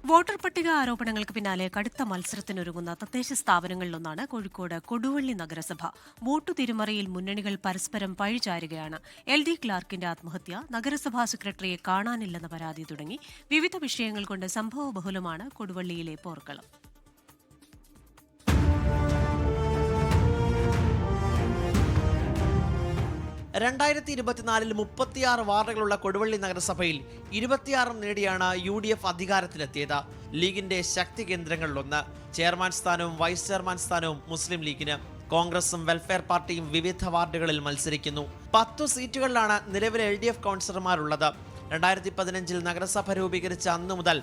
Voter പട്ടിക ആരോപണങ്ങൾക്ക് പിന്നാലെ കടുത്ത മത്സരത്തിനൊരുങ്ങുന്ന തദ്ദേശ സ്ഥാപനങ്ങളിലൊന്നാണ് കോഴിക്കോട് കൊടുവള്ളി നഗരസഭ. വോട്ടു തിരിമറിയിൽ മുന്നണികൾ പരസ്പരം പഴിചാരുകയാണ്. LD ക്ലാർക്കിന്റെ ആത്മഹത്യ, നഗരസഭാ സെക്രട്ടറിയെ കാണാനില്ലെന്ന പരാതി തുടങ്ങി വിവിധ വിഷയങ്ങൾ കൊണ്ട് സംഭവബഹുലമാണ് കൊടുവള്ളിയിലെ പോർക്കളം. രണ്ടായിരത്തി 2024 വാർഡുകളുള്ള കൊടുവള്ളി നഗരസഭയിൽ 26 നേടിയാണ് UDF അധികാരത്തിലെത്തിയത്. ലീഗിന്റെ ശക്തി കേന്ദ്രങ്ങളിലൊന്ന്. ചെയർമാൻ സ്ഥാനവും വൈസ് ചെയർമാൻ സ്ഥാനവും മുസ്ലിം ലീഗിന്. കോൺഗ്രസും വെൽഫെയർ പാർട്ടിയും വിവിധ വാർഡുകളിൽ മത്സരിക്കുന്നു. 10 സീറ്റുകളിലാണ് നിലവിലെ LDF കൗൺസിലർമാരുള്ളത്. 2015 നഗരസഭ രൂപീകരിച്ച അന്നു മുതൽ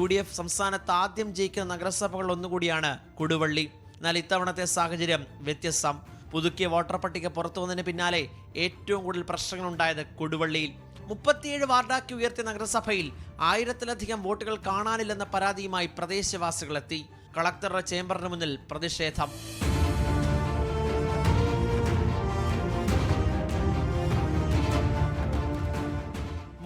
UDF സംസ്ഥാനത്ത് ആദ്യം ജയിക്കുന്ന നഗരസഭകൾ ഒന്നുകൂടിയാണ് കൊടുവള്ളി. എന്നാൽ ഇത്തവണത്തെ സാഹചര്യം വ്യത്യസ്തം. പുതുക്കിയ വോട്ടർ പട്ടിക പുറത്തു വന്നതിന് പിന്നാലെ ഏറ്റവും കൂടുതൽ പ്രശ്നങ്ങളുണ്ടായത് കൊടുവള്ളിയിൽ. 37 വാർഡാക്കി ഉയർത്തിയ നഗരസഭയിൽ 1000-ലധികം വോട്ടുകൾ കാണാനില്ലെന്ന പരാതിയുമായി പ്രദേശവാസികളെത്തി. കളക്ടറുടെ ചേംബറിന് മുന്നിൽ പ്രതിഷേധം.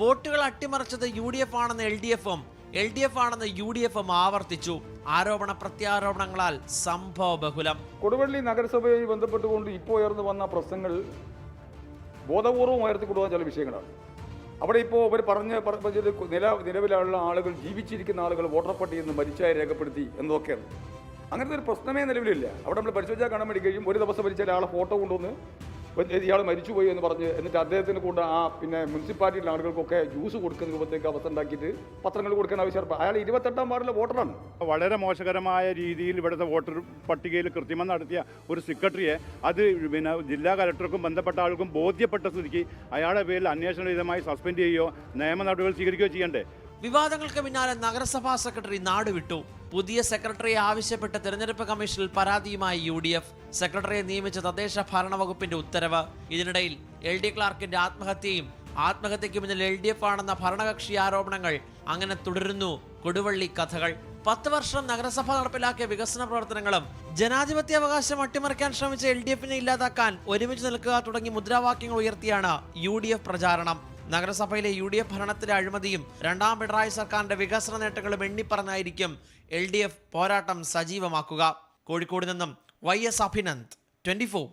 വോട്ടുകൾ അട്ടിമറിച്ചത് UDF ആണെന്ന് LDF-ഉം LDF ആണെന്ന് UDF-ഉം ആവർത്തിച്ചു. ആരോപണ പ്രത്യാരോപണങ്ങളാൽ സംഭവ ബഹുലം. കൊടുവള്ളി നഗരസഭയുമായി ബന്ധപ്പെട്ടുകൊണ്ട് ഇപ്പോൾ ഉയർന്നു വന്ന പ്രശ്നങ്ങൾ ബോധപൂർവം ഉയർത്തിക്കൊണ്ടുപോകുന്ന ചില വിഷയങ്ങളാണ്. അവിടെ ഇപ്പോൾ അവർ നിലവിലുള്ള ആളുകൾ, ജീവിച്ചിരിക്കുന്ന ആളുകൾ വോട്ടർ പട്ടികയിൽ നിന്ന് മരിച്ചായി രേഖപ്പെടുത്തി എന്നൊക്കെയാണ്. അങ്ങനത്തെ ഒരു പ്രശ്നമേ നിലവിലില്ല. അവിടെ നമ്മൾ പരിശോധിച്ചാൽ കാണാൻ വേണ്ടി കഴിയും. ഒരു ദിവസം മരിച്ച ഒരാളെ ഫോട്ടോ കൊണ്ടുവന്ന് ഇയാൾ മരിച്ചുപോയി എന്ന് പറഞ്ഞ് എന്നിട്ട് അദ്ദേഹത്തിന് കൊണ്ട് മുനിസിപ്പാലിറ്റിയിലെ ആളുകൾക്കൊക്കെ ജ്യൂസ് കൊടുക്കുന്ന രൂപത്തേക്ക് അവസ്ഥ ഉണ്ടാക്കിയിട്ട് പത്രങ്ങൾ കൊടുക്കാൻ ആവശ്യം. അയാൾ 28ാം വാർഡിലെ വോട്ടറാണ്. വളരെ മോശകരമായ രീതിയിൽ ഇവിടുത്തെ വോട്ടർ പട്ടികയിൽ കൃത്രിമം നടത്തിയ ഒരു സെക്രട്ടറിയെ ജില്ലാ കലക്ടർക്കും ബന്ധപ്പെട്ട ആൾക്കും ബോധ്യപ്പെട്ട സ്ഥിതിക്ക് അയാളുടെ പേരിൽ അന്വേഷണരഹിതമായി സസ്പെൻഡ് ചെയ്യുകയോ നിയമ നടപടികൾ സ്വീകരിക്കുകയോ ചെയ്യണ്ടേ? വിവാദങ്ങൾക്ക് പിന്നാലെ നഗരസഭാ സെക്രട്ടറി നാടുവിട്ടു. പുതിയ സെക്രട്ടറിയെ ആവശ്യപ്പെട്ട് തെരഞ്ഞെടുപ്പ് കമ്മീഷനിൽ പരാതിയുമായി UDF. സെക്രട്ടറിയെ നിയമിച്ച തദ്ദേശ ഭരണ വകുപ്പിന്റെ ഉത്തരവ്. ഇതിനിടയിൽ LD ക്ലാർക്കിന്റെ ആത്മഹത്യയും ആത്മഹത്യയ്ക്ക് പിന്നിൽ LDF ആണെന്ന ഭരണകക്ഷി ആരോപണങ്ങൾ. അങ്ങനെ തുടരുന്നു കൊടുവള്ളി കഥകൾ. 10 വർഷം നഗരസഭ നടപ്പിലാക്കിയ വികസന പ്രവർത്തനങ്ങളും ജനാധിപത്യാവകാശം അട്ടിമറിക്കാൻ ശ്രമിച്ച LDF-നെ ഇല്ലാതാക്കാൻ ഒരുമിച്ച് നിൽക്കുക തുടങ്ങി മുദ്രാവാക്യങ്ങൾ ഉയർത്തിയാണ് UDF പ്രചാരണം. നഗരസഭയിലെ UDF ഭരണത്തിലെ അഴിമതിയും രണ്ടാം പിണറായി സർക്കാരിന്റെ വികസന നേട്ടങ്ങളും എണ്ണിപ്പറഞ്ഞായിരിക്കും LDF പോരാട്ടം സജീവമാക്കുക. കോഴിക്കോട് നിന്നും YS അഭിനന്ദ്, 24.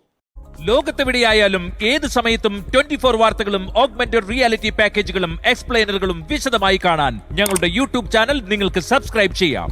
ലോകത്തെവിടെയായാലും ഏത് സമയത്തും 24 വാർത്തകളും ഓഗ്മെന്റഡ് റിയാലിറ്റി പാക്കേജുകളും എക്സ്പ്ലെയിനറുകളും വിശദമായി കാണാൻ ഞങ്ങളുടെ YouTube ചാനൽ നിങ്ങൾക്ക് സബ്സ്ക്രൈബ് ചെയ്യാം.